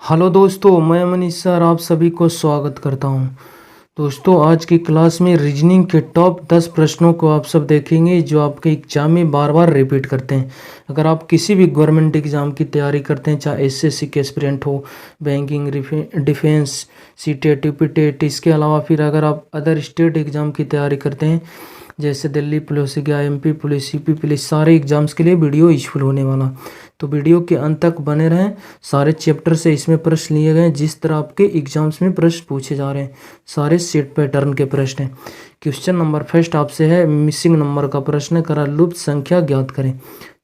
Hello दोस्तों, मैं Manish sir आप सभी को स्वागत करता हूं। दोस्तों, आज की क्लास में रीजनिंग के टॉप 10 प्रश्नों को आप सब देखेंगे जो आपके एग्जाम में बार बार रिपीट करते हैं। अगर आप किसी भी गवर्नमेंट एग्जाम की तैयारी करते हैं, चाहे एसएससी के एस्पिरेंट हो, बैंकिंग, डिफेंस, सीटेट, यूपीटेट, इसके अलावा फिर अगर आप अदर स्टेट एग्ज़ाम की तैयारी करते हैं जैसे दिल्ली पुलिस गया, एमपी पुलिस, यूपी पुलिस, सारे एग्जाम्स के लिए वीडियो यूजफुल होने वाला। तो वीडियो के अंत तक बने रहें। सारे चैप्टर से इसमें प्रश्न लिए गए जिस तरह आपके एग्जाम्स में प्रश्न पूछे जा रहे हैं, सारे सेट पैटर्न के प्रश्न हैं। क्वेश्चन नंबर फर्स्ट आपसे है, मिसिंग नंबर का प्रश्न है, करा लुप्त संख्या ज्ञात करें।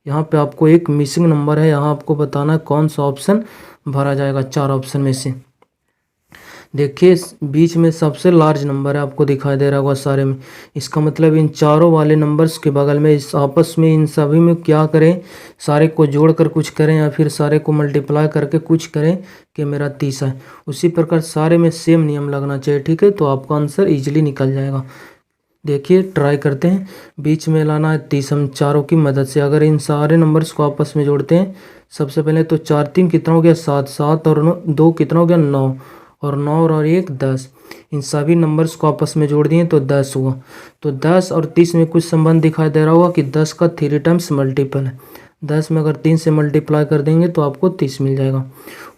यहाँ पे आपको एक मिसिंग नंबर है, यहाँ आपको बताना है कौन सा ऑप्शन भरा जाएगा चार ऑप्शन में से। देखिए बीच में सबसे लार्ज नंबर है, आपको दिखाई दे रहा होगा सारे में। इसका मतलब इन चारों वाले नंबर्स के बगल में इस आपस में इन सभी में क्या करें, सारे को जोड़कर कुछ करें या फिर सारे को मल्टीप्लाई करके कुछ करें कि मेरा 30 है। उसी प्रकार सारे में सेम नियम लगना चाहिए, ठीक है, तो आपका आंसर ईजिली निकल जाएगा। देखिए ट्राई करते हैं, बीच में लाना है 30 हम चारों की मदद से। अगर इन सारे नंबर्स को आपस में जोड़ते हैं, सबसे पहले तो 4 3 कितना हो गया 7, 7 और 2 कितना हो गया 9, और 9 और 1 10। इन सभी नंबर्स को आपस में जोड़ दिए तो 10 हुआ। तो 10 और 30 में कुछ संबंध दिखाई दे रहा होगा कि 10 का 3 टाइम्स मल्टीपल है। 10 में अगर 3 से मल्टीप्लाई कर देंगे तो आपको 30 मिल जाएगा।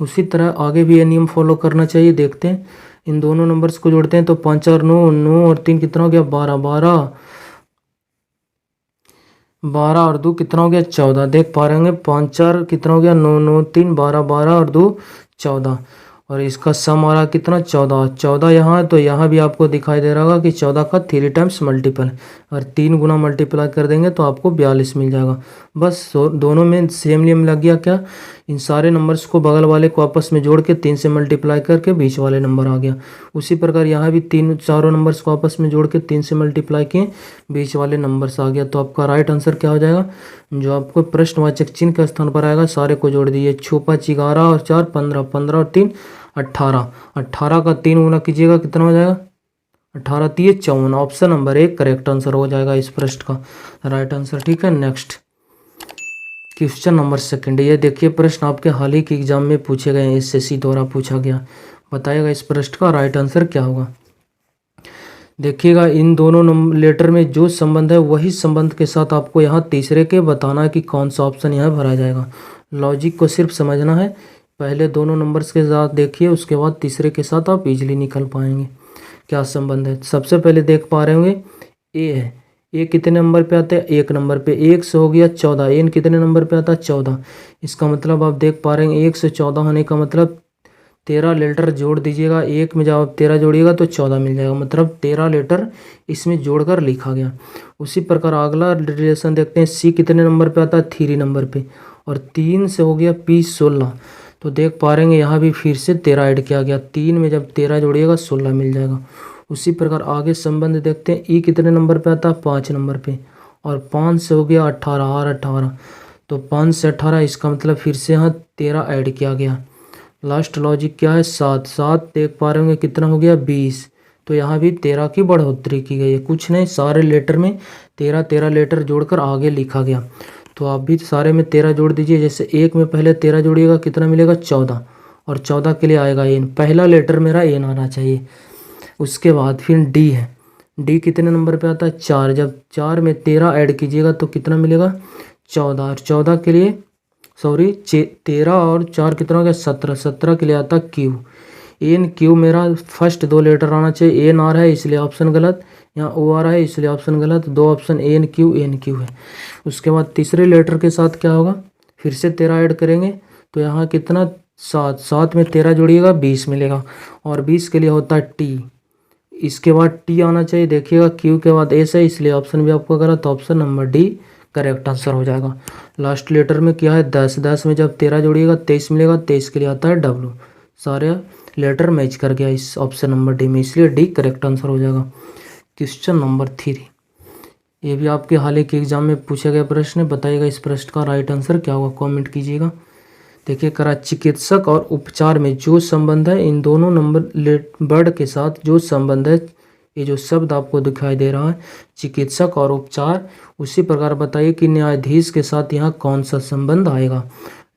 उसी तरह आगे भी ये नियम फॉलो करना चाहिए। देखते हैं, इन दोनों नंबर्स को जोड़ते हैं तो 5 और 9, 9 और 3 कितना हो गया 12, 12, 12 और 2 कितना हो गया 14। देख पा रहे होंगे 5 4 कितना हो गया 9, 9 3 12, 12 और 2 14, और इसका सम आ रहा कितना 14, 14 यहाँ है तो यहाँ भी आपको दिखाई दे रहा होगा कि 14 का 3 टाइम्स मल्टीपल है। अगर 3 गुना मल्टीप्लाई कर देंगे तो आपको 42 मिल जाएगा। बस दोनों में सेम नियम लग गया। क्या, इन सारे नंबर्स को बगल वाले को आपस में जोड़ के 3 से मल्टीप्लाई करके बीच वाले नंबर आ गया। उसी प्रकार यहाँ भी चारों नंबर्स को आपस में जोड़ के 3 से मल्टीप्लाई किए, बीच वाले नंबर्स आ गया। तो आपका राइट आंसर क्या हो जाएगा, जो आपको प्रश्नवाचक चिन्ह के स्थान पर आएगा सारे को जोड़ दीजिए। 6 5 11 और 4 15, 15 और 3 18, 18 का 3 गुना कीजिएगा कितना हो जाएगा 18 3 54। ऑप्शन नंबर 1 करेक्ट आंसर हो जाएगा इस प्रश्न का राइट आंसर, ठीक है। नेक्स्ट क्वेश्चन नंबर सेकंड, ये देखिए प्रश्न आपके हाल ही के एग्जाम में पूछे गए हैं, एसएससी द्वारा पूछा गया। बताइएगा इस प्रश्न का राइट आंसर क्या होगा। देखिएगा इन दोनों लेटर में जो संबंध है वही संबंध के साथ आपको यहाँ तीसरे के बताना है कि कौन सा ऑप्शन यहाँ भरा जाएगा। लॉजिक को सिर्फ समझना है। पहले दोनों नंबर्स के साथ देखिए, उसके बाद तीसरे के साथ आप इजीली निकल पाएंगे क्या संबंध है। सबसे पहले देख पा रहे होंगे ए है, ए कितने नंबर पे आता है 1 नंबर पे, 1 से हो गया 14, एन कितने नंबर पे आता है 14। इसका मतलब आप देख पा रहे हैं 1 से 14 होने का मतलब 13 लेटर जोड़ दीजिएगा। एक में जब आप 13 जोड़िएगा तो 14 मिल जाएगा, मतलब 13 लेटर इसमें जोड़कर लिखा गया। उसी प्रकार अगला रिलेशन देखते हैं, सी कितने नंबर पे आता है 3 नंबर पे, और 3 से हो गया पी 16। तो देख पा रहे हैं यहाँ भी फिर से 13 ऐड किया गया, 3 में जब 13 जोड़िएगा 16 मिल जाएगा। उसी प्रकार आगे संबंध देखते हैं, ई कितने नंबर पे आता है 5 नंबर पे, और 5 से हो गया 18 और 18, तो 5 से 18, इसका मतलब फिर से यहाँ 13 ऐड किया गया। लास्ट लॉजिक क्या है 7, 7 देख पा रहे होंगे कितना हो गया 20, तो यहाँ भी 13 की बढ़ोतरी की गई है। कुछ नहीं, सारे लेटर में 13 13 लेटर जोड़कर आगे लिखा गया। तो आप भी सारे में 13 जोड़ दीजिए। जैसे एक में पहले 13 जोड़िएगा कितना मिलेगा 14, और 14 के लिए आएगा एन, पहला लेटर मेरा एन आना चाहिए। उसके बाद फिर डी है, डी कितने नंबर पे आता है 4, जब 4 में 13 ऐड कीजिएगा तो कितना मिलेगा 14, और 14 के लिए 13 और 4 कितना हो गया 17, 17 के लिए आता क्यू। एन क्यू मेरा फर्स्ट 2 लेटर आना चाहिए, एन आ रहा है इसलिए ऑप्शन गलत, यहाँ ओ आ रहा है इसलिए ऑप्शन गलत, 2 ऑप्शन एन क्यू है। उसके बाद तीसरे लेटर के साथ क्या होगा, फिर से 13 ऐड करेंगे तो यहाँ कितना 7, 7 में 13 जोड़िएगा 20 मिलेगा, और 20 के लिए होता है टी। इसके बाद टी आना चाहिए, देखिएगा क्यू के बाद एस है इसलिए ऑप्शन भी आपको गलत, तो option number D correct answer हो जाएगा। लास्ट लेटर में क्या है 10, 10 में जब 13 जोड़िएगा 23 मिलेगा, 23 के लिए आता है डब्लू। सारे लेटर मैच कर गया इस ऑप्शन नंबर डी में, इसलिए डी करेक्ट आंसर हो जाएगा। क्वेश्चन नंबर 3, ये भी आपके हाल ही के एग्जाम में पूछा गया प्रश्न है। बताइएगा इस प्रश्न का राइट आंसर क्या होगा, कमेंट कीजिएगा। देखिए करा चिकित्सक और उपचार में जो संबंध है, इन दोनों नंबर वर्ड के साथ जो संबंध है, ये जो शब्द आपको दिखाई दे रहा है चिकित्सक और उपचार, उसी प्रकार बताइए कि न्यायाधीश के साथ यहाँ कौन सा संबंध आएगा,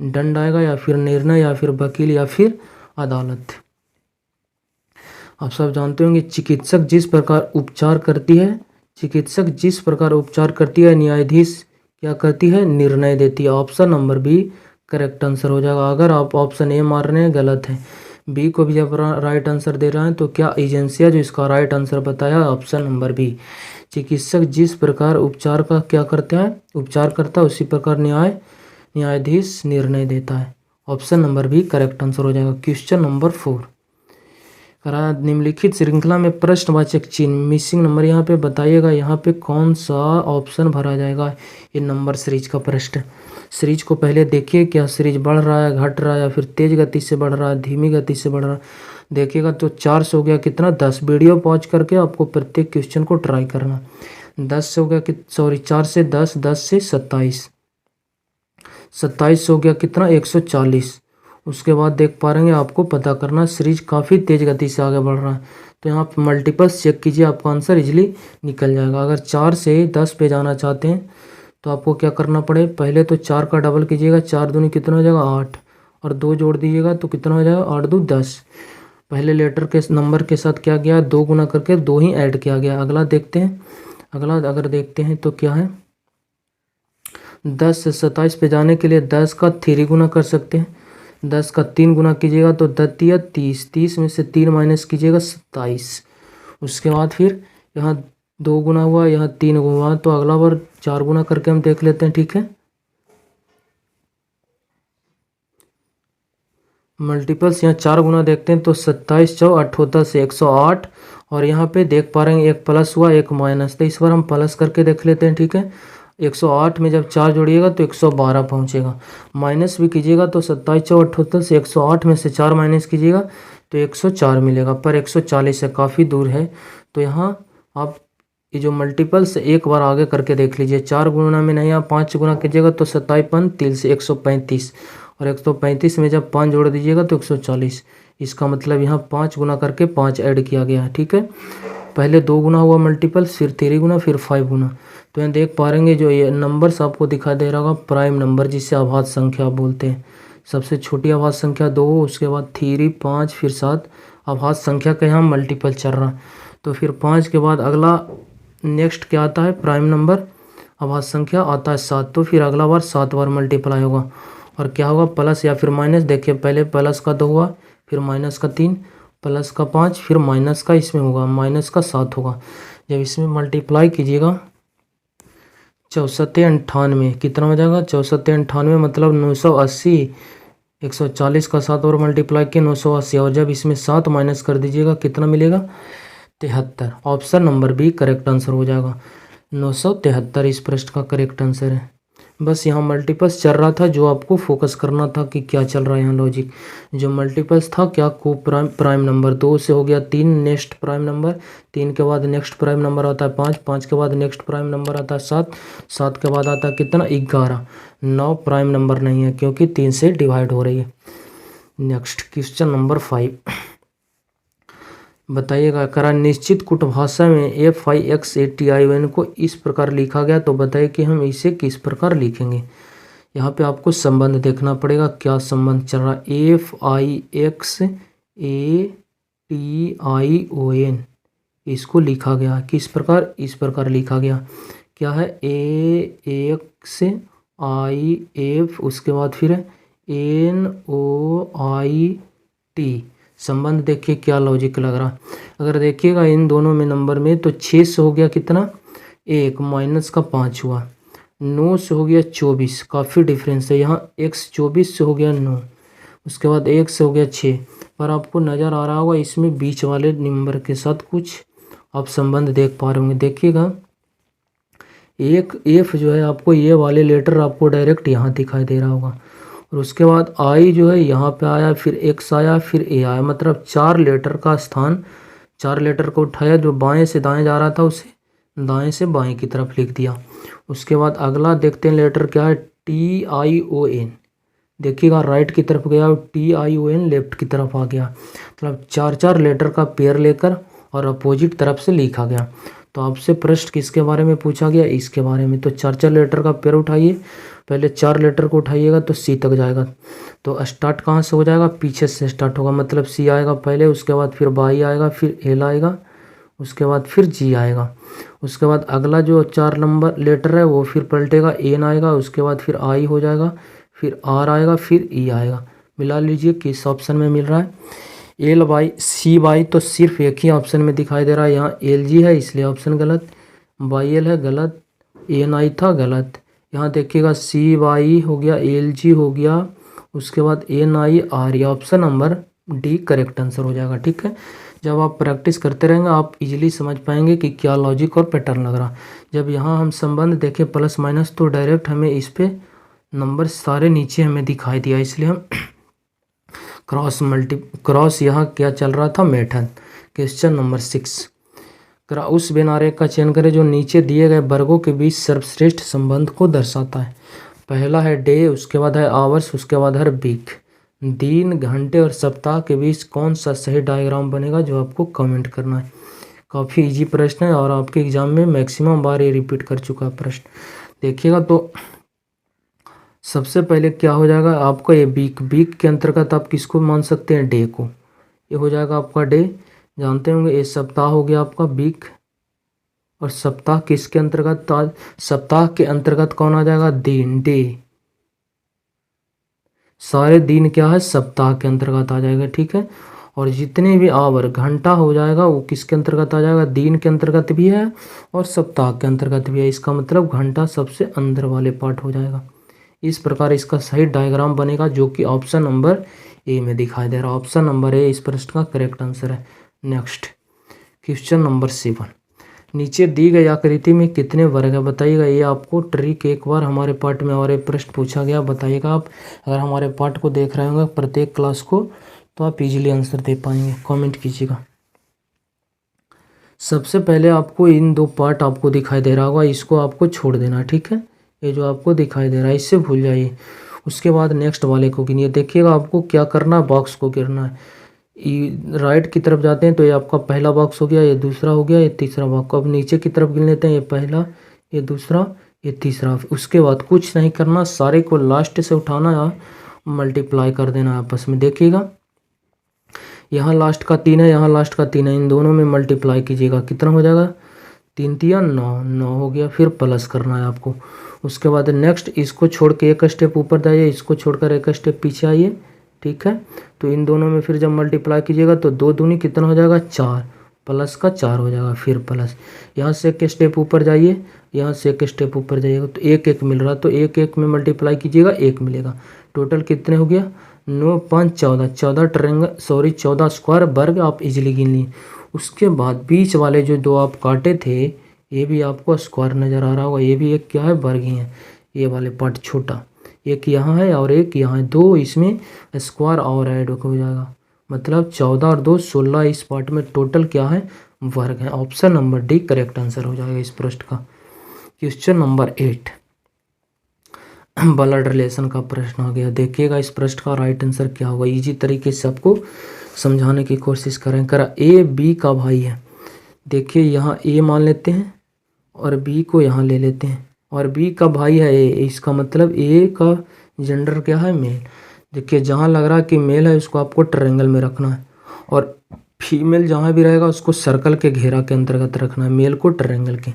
दंड आएगा या फिर निर्णय या फिर वकील या फिर अदालत। आप सब जानते होंगे चिकित्सक जिस प्रकार उपचार करती है, चिकित्सक जिस प्रकार उपचार करती है न्यायाधीश क्या करती है, निर्णय देती है। Option number B correct answer हो जाएगा। अगर आप ऑप्शन ए मार रहे हैं गलत है, बी को भी आप राइट आंसर दे रहे हैं तो क्या एजेंसिया जो इसका राइट आंसर बताया ऑप्शन नंबर बी। चिकित्सक जिस प्रकार उपचार का क्या करता है, उपचार करता है, उसी प्रकार न्यायाधीश निर्णय देता है। Option number B correct answer हो जाएगा। क्वेश्चन नंबर 4 करा निम्नलिखित श्रृंखला में प्रश्नवाचक चिन्ह मिसिंग नंबर यहाँ पे बताइएगा, यहाँ पे कौन सा ऑप्शन भरा जाएगा। ये नंबर सीरीज का प्रश्न। सीरीज को पहले देखिए, क्या सीरीज बढ़ रहा है, घट रहा है, या फिर तेज गति से बढ़ रहा है, धीमी गति से बढ़ रहा है। देखिएगा तो 4 से हो गया कितना 10। वीडियो पॉज करके आपको प्रत्येक क्वेश्चन को ट्राई करना। 10 से हो गया 4 से 10, 10 से 27, 27 से हो गया कितना 140। उसके बाद देख पा रहे हैं आपको पता करना सीरीज काफ़ी तेज गति से आगे बढ़ रहा है, तो यहाँ पर मल्टीपल्स चेक कीजिए, आपका आंसर इजीली निकल जाएगा। अगर 4 से 10 पे जाना चाहते हैं तो आपको क्या करना पड़े, पहले तो 4 का डबल कीजिएगा, 4 दूनी कितना हो जाएगा 8, और 2 जोड़ दीजिएगा तो कितना हो जाएगा 8 2 10। पहले लेटर के नंबर के साथ क्या गया, 2 गुना करके 2 ही ऐड किया गया। अगला देखते हैं, अगला अगर देखते हैं तो क्या है, 10 से 27 पे जाने के लिए 10 का 3 गुना कर सकते हैं। 10 का 3 गुना कीजिएगा तो 10 या 30, 30 में से 3 माइनस कीजिएगा 27। उसके बाद फिर यहाँ 2 गुना हुआ, यहाँ 3 गुना हुआ, तो अगला बार 4 गुना करके हम देख लेते हैं, ठीक है। मल्टीपल्स यहाँ 4 गुना देखते हैं तो 27 चौ 8 होता से 108, और यहाँ पे देख पा रहे हैं एक प्लस हुआ एक माइनस, तो इस बार हम प्लस करके देख लेते हैं, ठीक है। 108 में जब 4 जोड़िएगा तो 112 पहुँचेगा। माइनस भी कीजिएगा तो 27 चौ 8 होता से 108 में से 4 माइनस कीजिएगा तो 104 मिलेगा, पर 140 से काफ़ी दूर है। तो यहाँ आप ये जो मल्टीपल्स एक बार आगे करके देख लीजिए। 4 गुना में नहीं, आप 5 गुना कीजिएगा तो 27 3 से 135, और 135 में जब 5 जोड़ दीजिएगा तो 140। इसका मतलब यहाँ 5 गुना करके 5 ऐड किया गया है, ठीक है। पहले 2 गुना हुआ मल्टीपल्स, फिर 3 गुना, फिर 5 गुना। तो यहाँ देख पा रहे जो ये नंबर्स आपको दिखाई दे रहा होगा, प्राइम नंबर जिसे आभाज्य संख्या बोलते हैं। सबसे छोटी आभाज्य संख्या 2, उसके बाद 3 5 फिर 7 आभाज्य संख्या का यहाँ मल्टीपल चल रहा। तो फिर 5 के बाद अगला नेक्स्ट क्या आता है, प्राइम नंबर आभाज्य संख्या आता है 7। तो फिर अगला बार 7 बार मल्टीप्लाई होगा, और क्या होगा प्लस या फिर माइनस। देखिए पहले प्लस का 2 हुआ, फिर माइनस का 3, प्लस का 5, फिर माइनस का इसमें होगा माइनस का 7 होगा। जब इसमें मल्टीप्लाई कीजिएगा 64 98 कितना हो जाएगा, 64 98 मतलब 980। 140 का 7 और मल्टीप्लाई किया 980, और जब इसमें 7 माइनस कर दीजिएगा कितना मिलेगा 73। Option number B correct answer हो जाएगा। 973 इस प्रश्न का करेक्ट आंसर है। बस यहाँ मल्टीपल्स चल रहा था, जो आपको फोकस करना था कि क्या चल रहा है यहाँ लॉजिक। जो मल्टीपल्स था क्या को प्राइम नंबर 2 से हो गया 3, नेक्स्ट प्राइम नंबर 3 के बाद नेक्स्ट प्राइम नंबर आता है 5, 5 के बाद नेक्स्ट प्राइम नंबर आता है 7, 7 के बाद आता है कितना 11। 9 प्राइम नंबर नहीं है क्योंकि 3 से डिवाइड हो रही है। नेक्स्ट क्वेश्चन नंबर 5 बताइएगा, करा निश्चित कूट भाषा में FIXATION को इस प्रकार लिखा गया, तो बताइए कि हम इसे किस प्रकार लिखेंगे। यहाँ पे आपको संबंध देखना पड़ेगा, क्या संबंध चल रहा है। FIXATION इसको लिखा गया किस प्रकार, इस प्रकार लिखा गया। क्या है AXIF, उसके बाद फिर NOIT। संबंध देखिए क्या लॉजिक लग रहा। अगर देखिएगा इन दोनों में नंबर में तो 6 से हो गया कितना 1, माइनस का 5 हुआ। 9 से हो गया 24, काफ़ी डिफरेंस है यहाँ। x 24 से हो गया 9, उसके बाद 1 से हो गया 6। पर आपको नज़र आ रहा होगा इसमें बीच वाले नंबर के साथ कुछ आप संबंध देख पा रहे होंगे। देखिएगा एक F जो है आपको ये वाले लेटर आपको डायरेक्ट यहाँ दिखाई दे रहा होगा, और उसके बाद आई जो है यहाँ पे आया, फिर एक्स आया, फिर ए आया। मतलब 4 लेटर का स्थान, 4 लेटर को उठाया, जो बाएं से दाएं जा रहा था उसे दाएं से बाएं की तरफ लिख दिया। उसके बाद अगला देखते हैं लेटर क्या है, TION। देखिएगा राइट की तरफ गया, TION लेफ्ट की तरफ आ गया। मतलब 4 लेटर का पेयर लेकर और अपोजिट तरफ से लिखा गया। तो आपसे प्रश्न किसके बारे में पूछा गया, इसके बारे में। तो 4 लेटर का पेयर उठाइए, पहले 4 लेटर को उठाइएगा तो सी तक जाएगा। तो स्टार्ट कहाँ से हो जाएगा, पीछे से स्टार्ट होगा, मतलब सी आएगा पहले, उसके बाद फिर वाई आएगा, फिर एल आएगा, उसके बाद फिर जी आएगा। उसके बाद अगला जो 4 नंबर लेटर है वो फिर पलटेगा, एन आएगा, उसके बाद फिर आई हो जाएगा, फिर आर आएगा, फिर ई आएगा। मिला लीजिए किस ऑप्शन में मिल रहा है, एल वाई सी वाई, तो सिर्फ एक ही ऑप्शन में दिखाई दे रहा है, यहाँ एल जी है इसलिए ऑप्शन गलत, वाई एल है गलत, एन आई था गलत। यहाँ देखिएगा सी वाई हो गया, एल जी हो गया, उसके बाद एन आई आर, ये option number D correct answer हो जाएगा। ठीक है, जब आप प्रैक्टिस करते रहेंगे आप इजीली समझ पाएंगे कि क्या लॉजिक और पैटर्न लग रहा। जब यहाँ हम संबंध देखें प्लस माइनस तो डायरेक्ट हमें इस पे नंबर सारे नीचे हमें दिखाई दिया, इसलिए हम क्रॉस यहाँ क्या चल रहा था, मेथड। क्वेश्चन नंबर 6, उस बिनारेख का चयन करें जो नीचे दिए गए वर्गों के बीच सर्वश्रेष्ठ संबंध को दर्शाता है। पहला है डे, उसके बाद है आवर्स, उसके बाद है वीक। दिन, घंटे और सप्ताह के बीच कौन सा सही डायग्राम बनेगा, जो आपको कमेंट करना है। काफ़ी इजी प्रश्न है और आपके एग्जाम में मैक्सिमम बार ये रिपीट कर चुका है प्रश्न। देखिएगा तो सबसे पहले क्या हो जाएगा आपका, ये वीक के अंतर्गत आप किसको मान सकते हैं, डे को। ये हो जाएगा आपका डे, जानते होंगे। ये सप्ताह हो गया आपका वीक, और सप्ताह किसके अंतर्गत, सप्ताह के अंतर्गत कौन आ जाएगा, दिन, डे। सारे दिन क्या है, सप्ताह के अंतर्गत आ जाएगा। ठीक है, और जितने भी आवर, घंटा हो जाएगा वो किसके अंतर्गत आ जाएगा, दिन के अंतर्गत भी है और सप्ताह के अंतर्गत भी है। इसका मतलब घंटा सबसे अंदर वाले पार्ट हो जाएगा। इस प्रकार इसका सही डायग्राम बनेगा, जो कि ऑप्शन नंबर ए में दिखाई दे रहा है। ऑप्शन नंबर ए इस प्रश्न का करेक्ट आंसर है। नेक्स्ट क्वेश्चन नंबर 7, नीचे दी गई आकृति में कितने वर्ग है बताइएगा। ये आपको ट्रिक एक बार हमारे पार्ट में और एक प्रश्न पूछा गया, बताइएगा। आप अगर हमारे पार्ट को देख रहे होंगे प्रत्येक क्लास को तो आप इजीली आंसर दे पाएंगे, कमेंट कीजिएगा। सबसे पहले आपको इन 2 पार्ट आपको दिखाई दे रहा होगा, इसको आपको छोड़ देना। ठीक है, ये जो आपको दिखाई दे रहा है इससे भूल जाइए। उसके बाद नेक्स्ट वाले को गिनिए। देखिएगा आपको क्या करना है, बॉक्स को गिरना है। राइट की तरफ जाते हैं तो ये आपका पहला बॉक्स हो गया, ये दूसरा हो गया, ये तीसरा बॉक्स। अब नीचे की तरफ गिन लेते हैं, ये पहला, ये दूसरा, ये तीसरा। उसके बाद कुछ नहीं करना, सारे को लास्ट से उठाना या मल्टीप्लाई कर देना आपस में। देखिएगा यहाँ लास्ट का 3 है, यहाँ लास्ट का 3 है, इन दोनों में मल्टीप्लाई कीजिएगा, कितना हो जाएगा, 3 तिया 9, 9 हो गया। फिर प्लस करना है आपको। उसके बाद नेक्स्ट इसको छोड़ के एक स्टेप ऊपर जाइए, इसको छोड़कर एक स्टेप पीछे आइए। ठीक है, तो इन दोनों में फिर जब मल्टीप्लाई कीजिएगा तो 2 दूनी कितना हो जाएगा, 4, प्लस का 4 हो जाएगा, फिर प्लस। यहाँ से एक स्टेप ऊपर जाइए, यहाँ से एक स्टेप ऊपर जाइएगा तो 1 1 मिल रहा, तो 1 1 में मल्टीप्लाई कीजिएगा 1 मिलेगा। टोटल कितने हो गया, 9 5 14, 14 स्क्वायर वर्ग आप इजीली गिन लिए। उसके बाद बीच वाले जो 2 आप काटे थे ये भी आपको स्क्वायर नज़र आ रहा होगा, ये भी एक क्या है, वर्ग ही है। ये वाले पार्ट छोटा, एक यहाँ है और एक यहाँ है, 2 इसमें स्क्वायर और ऐड हो जाएगा, मतलब 14 और 2 16 इस पार्ट में टोटल क्या है, वर्ग है। Option number D correct answer हो जाएगा इस प्रश्न का। क्वेश्चन नंबर 8, ब्लड रिलेशन का प्रश्न आ गया। देखिएगा इस प्रश्न का राइट आंसर क्या होगा, इजी तरीके से आपको समझाने की कोशिश करें। ए बी का भाई है। देखिए यहाँ ए मान लेते हैं और बी को यहाँ ले लेते हैं, और बी का भाई है ए, इसका मतलब ए का जेंडर क्या है, मेल। देखिए जहाँ लग रहा है कि मेल है उसको आपको ट्रायंगल में रखना है, और फीमेल जहाँ भी रहेगा उसको सर्कल के घेरा के अंतर्गत रखना है, मेल को ट्रायंगल के।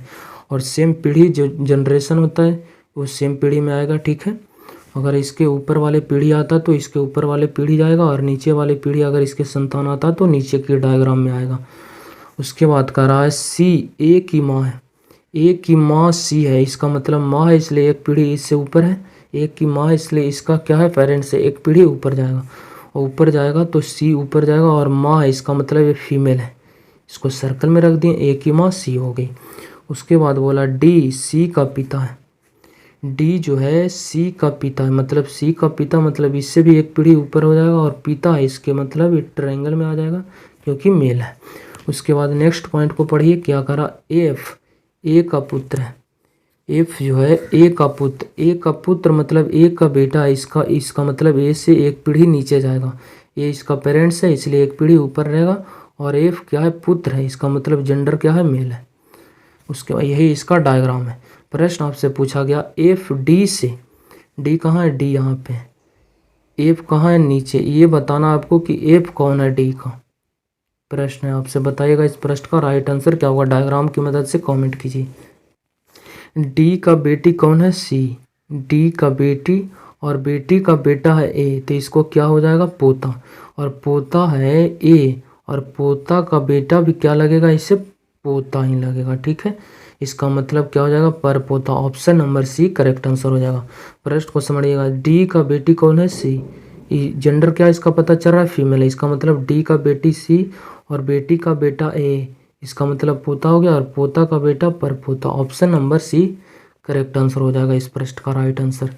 और सेम पीढ़ी जो जनरेशन होता है वो सेम पीढ़ी में आएगा। ठीक है, अगर इसके ऊपर वाले पीढ़ी आता तो इसके ऊपर वाले पीढ़ी जाएगा, और नीचे वाले पीढ़ी अगर इसके संतान आता तो नीचे के डायग्राम में आएगा। उसके बाद कह रहा है सी, ए की माँ है, ए की माँ सी है, इसका मतलब माँ है इसलिए एक पीढ़ी इससे ऊपर है, ए की माँ है इसलिए इसका क्या है, पेरेंट्स से एक पीढ़ी ऊपर जाएगा, और ऊपर जाएगा तो सी ऊपर जाएगा, और माँ है इसका मतलब ये फीमेल है, इसको सर्कल में रख दिए, ए की माँ सी हो गई। उसके बाद बोला डी, सी का पिता है, डी जो है सी का पिता है, मतलब सी का पिता मतलब इससे भी एक पीढ़ी ऊपर हो जाएगा, और पिता है इसके मतलब ये ट्रायंगल में आ जाएगा क्योंकि मेल है। उसके बाद नेक्स्ट पॉइंट को पढ़िए, क्या करा, एफ, ए का पुत्र है, एफ जो है ए का पुत्र, ए का पुत्र मतलब ए का बेटा है, इसका मतलब ए से एक पीढ़ी नीचे जाएगा, ये इसका पेरेंट्स है इसलिए एक पीढ़ी ऊपर रहेगा, और एफ क्या है, पुत्र है, इसका मतलब जेंडर क्या है, मेल है। उसके बाद यही इसका डायग्राम है। प्रश्न आपसे पूछा गया एफ डी से डी कहाँ है, डी यहाँ पे, एफ कहाँ है, नीचे। ये बताना आपको कि एफ कौन है डी का। प्रश्न है आपसे, बताइएगा इस प्रश्न का राइट आंसर क्या होगा, डायग्राम की मदद से कमेंट कीजिए। डी का बेटी कौन है, सी। डी का बेटी और बेटी का बेटा है ए, तो इसको क्या हो जाएगा, पोता। और पोता है ए, और पोता का बेटा भी क्या लगेगा, इससे पोता ही लगेगा। ठीक है, इसका मतलब क्या हो जाएगा, पर पोता। Option number C correct answer हो जाएगा। प्रश्न को समझिएगा, डी का बेटी कौन है, सी। जेंडर क्या इसका पता चल रहा है, फीमेल है। इसका मतलब डी का बेटी सी और बेटी का बेटा ए, इसका मतलब पोता हो गया, और पोता का बेटा पर पोता। Option number C correct answer हो जाएगा इस प्रश्न का राइट आंसर।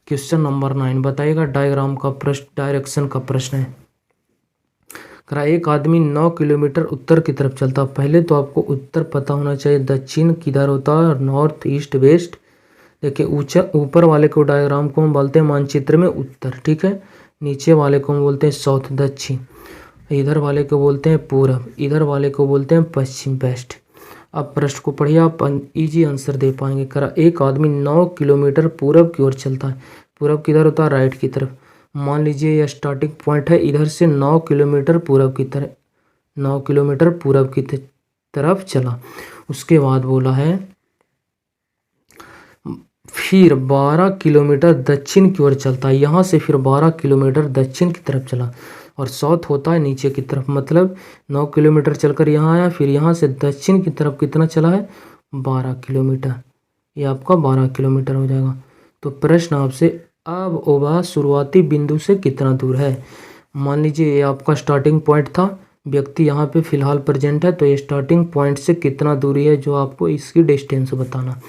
क्वेश्चन नंबर 9 बताइएगा, डायग्राम का प्रश्न, डायरेक्शन का प्रश्न है। करा एक आदमी 9 किलोमीटर उत्तर की तरफ चलता। पहले तो आपको उत्तर पता होना चाहिए, दक्षिण किधर होता है, नॉर्थ, ईस्ट, वेस्ट। देखिए ऊपर वाले को डायग्राम को हम बोलते हैं मानचित्र में उत्तर, ठीक है। नीचे वाले को हम बोलते हैं साउथ, दक्षिण। इधर वाले को बोलते हैं पूरब, इधर वाले को बोलते हैं पश्चिम, वेस्ट। अब प्रश्न को पढ़िए, आप इजी आंसर दे पाएंगे। करा एक आदमी 9 किलोमीटर पूरब की ओर चलता है। पूरब किधर होता है, राइट की तरफ। मान लीजिए यह स्टार्टिंग पॉइंट है, इधर से 9 किलोमीटर पूरब की तरफ, 9 किलोमीटर पूरब की तरफ चला। उसके बाद बोला है फिर 12 किलोमीटर दक्षिण की ओर चलता है। यहाँ से फिर 12 किलोमीटर दक्षिण की तरफ चला, और साउथ होता है नीचे की तरफ। मतलब 9 किलोमीटर चलकर यहाँ आया, फिर यहाँ से दक्षिण की तरफ कितना चला है, 12 किलोमीटर। ये आपका 12 किलोमीटर हो जाएगा। तो प्रश्न आपसे, अब वह शुरुआती बिंदु से कितना दूर है। मान लीजिए ये आपका स्टार्टिंग पॉइंट था, व्यक्ति यहाँ पे फिलहाल प्रेजेंट है, तो ये स्टार्टिंग पॉइंट से कितना दूरी है, जो आपको इसकी डिस्टेंस बताना।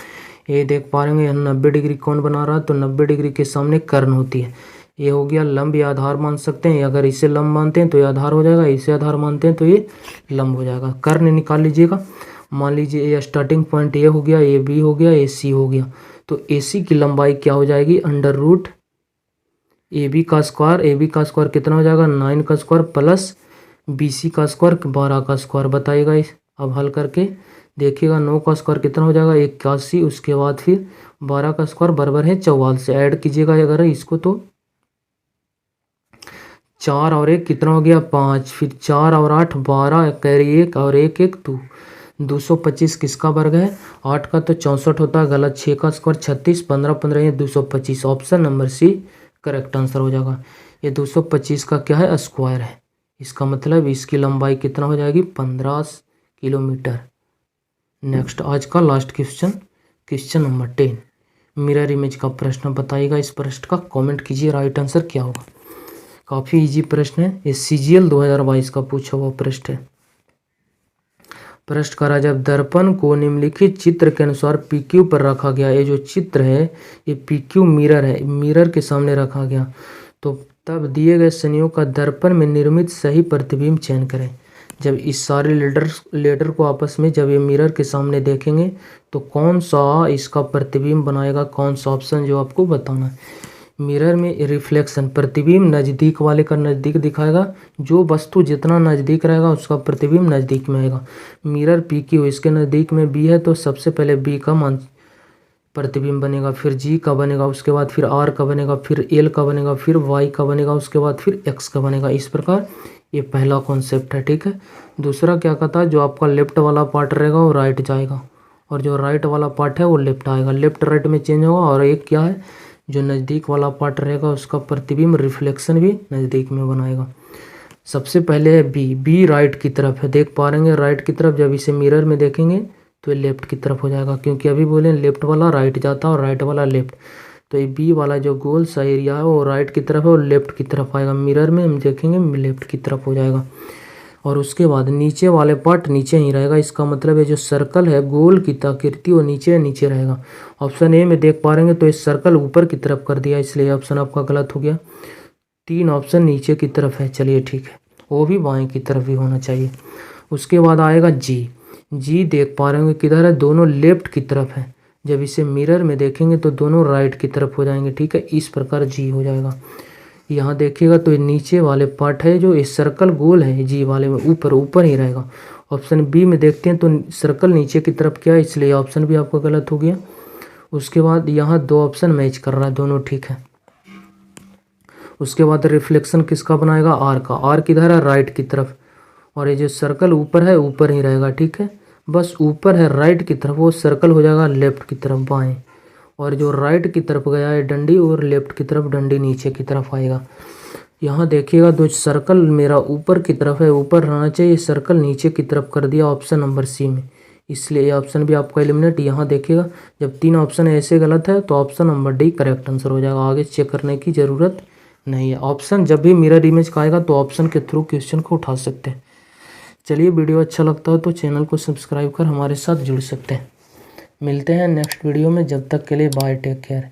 ये देख पा रहे हैं 90 डिग्री कौन बना रहा है, तो 90 डिग्री के सामने कर्ण होती है। ये हो गया लंब या आधार मान सकते हैं। अगर इसे लंब मानते हैं तो ये आधार हो जाएगा, इसे आधार मानते हैं तो ये लंब हो जाएगा। कर्ण निकाल लीजिएगा। मान लीजिए ये स्टार्टिंग पॉइंट ये हो गया, ये बी हो गया, ये सी हो गया। तो ए सी की लंबाई क्या हो जाएगी, अंडर रूट ए बी का स्क्वायर। ए बी का स्क्वायर कितना हो जाएगा, 9 का स्क्वायर, प्लस बी सी का स्क्वायर 12 का स्क्वायर। बताइएगा इस, अब हल करके देखिएगा 9 का स्क्वायर कितना हो जाएगा, 81। उसके बाद फिर 12 का स्क्वायर बराबर है 44 से। ऐड कीजिएगा अगर इसको, तो 4 और 1 कितना हो गया, 5। फिर 4 और 8 12, कैरी 1 और 1 1 2। 225 किसका वर्ग है, 8 का तो 64 होता है, गलत। 6 का स्क्वायर 36, 15 15 ये 225। Option number C correct answer हो जाएगा। ये 225 का क्या है, स्क्वायर है। इसका मतलब इसकी लंबाई कितना हो जाएगी, 15 किलोमीटर। नेक्स्ट आज का last question, question number 10 mirror image का प्रश्न। बताइएगा इस प्रश्न का, कमेंट कीजिए राइट आंसर क्या होगा। काफ़ी इजी प्रश्न है, ये CGL 2022 का पूछा हुआ प्रश्न है। प्रश्न करा, जब दर्पण को निम्नलिखित चित्र के अनुसार PQ पर रखा गया। ये जो चित्र है ये PQ मिरर है, मिरर के सामने रखा गया, तो तब दिए गए संयोग का दर्पण में निर्मित सही प्रतिबिंब चयन करें। जब इस सारे लेडर को आपस में जब ये मिरर के सामने देखेंगे तो कौन सा इसका प्रतिबिंब बनाएगा, कौन सा ऑप्शन जो आपको बताना है। मिरर में रिफ्लेक्शन, प्रतिबिंब नज़दीक वाले का नज़दीक दिखाएगा, जो वस्तु जितना नज़दीक रहेगा उसका प्रतिबिंब नज़दीक में आएगा। मिरर PQ इसके नज़दीक में B है, तो सबसे पहले B का मान प्रतिबिंब बनेगा, फिर G का बनेगा, उसके बाद फिर R का बनेगा, फिर L का बनेगा, फिर Y का बनेगा, उसके बाद फिर X का बनेगा। इस प्रकार ये पहला कॉन्सेप्ट है, ठीक है। दूसरा क्या कहता है, जो आपका लेफ्ट वाला पार्ट रहेगा वो राइट जाएगा, और जो राइट वाला पार्ट है वो लेफ्ट आएगा। लेफ्ट राइट में चेंज होगा। और एक क्या है, जो नज़दीक वाला पार्ट रहेगा उसका प्रतिबिंब रिफ्लेक्शन भी नज़दीक में बनाएगा। सबसे पहले है बी राइट की तरफ है, देख पा रहे हैं राइट की तरफ। जब इसे मिरर में देखेंगे तो ये लेफ्ट की तरफ हो जाएगा, क्योंकि अभी बोले लेफ्ट वाला राइट जाता है और राइट वाला लेफ्ट। तो ये बी वाला जो गोल सा एरिया है वो राइट की तरफ है और लेफ्ट की तरफ आएगा। मिरर में हम देखेंगे लेफ्ट की तरफ हो जाएगा। और उसके बाद नीचे वाले पार्ट नीचे ही रहेगा। इसका मतलब है जो सर्कल है गोल की आकृति वो नीचे नीचे रहेगा। ऑप्शन ए में देख पा रहे हैं तो इस सर्कल ऊपर की तरफ कर दिया, इसलिए ऑप्शन आपका गलत हो गया। 3 ऑप्शन नीचे की तरफ है, चलिए ठीक है, वो भी बाएं की तरफ ही होना चाहिए। उसके बाद आएगा जी देख पा रहे होंगे किधर है, दोनों लेफ्ट की तरफ है। जब इसे मिरर में देखेंगे तो दोनों राइट की तरफ हो जाएंगे, ठीक है। इस प्रकार जी हो जाएगा। यहाँ देखिएगा तो नीचे वाले पार्ट है जो इस सर्कल गोल है जी वाले में ऊपर ही रहेगा। ऑप्शन बी में देखते हैं तो सर्कल नीचे की तरफ क्या है, इसलिए ऑप्शन भी आपका गलत हो गया। उसके बाद यहाँ 2 ऑप्शन मैच कर रहा है, दोनों ठीक है। उसके बाद रिफ्लेक्शन किसका बनाएगा, आर का। आर किधर है, राइट की तरफ। और ये जो सर्कल ऊपर है ऊपर ही रहेगा, ठीक है। बस ऊपर है राइट की तरफ, वो सर्कल हो जाएगा लेफ्ट की तरफ बाएं। और जो राइट की तरफ गया है डंडी, और लेफ्ट की तरफ डंडी नीचे की तरफ आएगा। यहाँ देखिएगा जो सर्कल मेरा ऊपर की तरफ है, ऊपर रहना चाहिए, सर्कल नीचे की तरफ कर दिया ऑप्शन नंबर सी में, इसलिए ये ऑप्शन भी आपका एलिमिनेट। यहाँ देखिएगा जब 3 ऑप्शन ऐसे गलत है तो option number D correct answer हो जाएगा, आगे चेक करने की ज़रूरत नहीं है। ऑप्शन जब भी मिरर इमेज का आएगा तो ऑप्शन के थ्रू क्वेश्चन को उठा सकते हैं। चलिए, वीडियो अच्छा लगता हो तो चैनल को सब्सक्राइब कर हमारे साथ जुड़ सकते हैं। मिलते हैं नेक्स्ट वीडियो में, जब तक के लिए बाय, टेक केयर।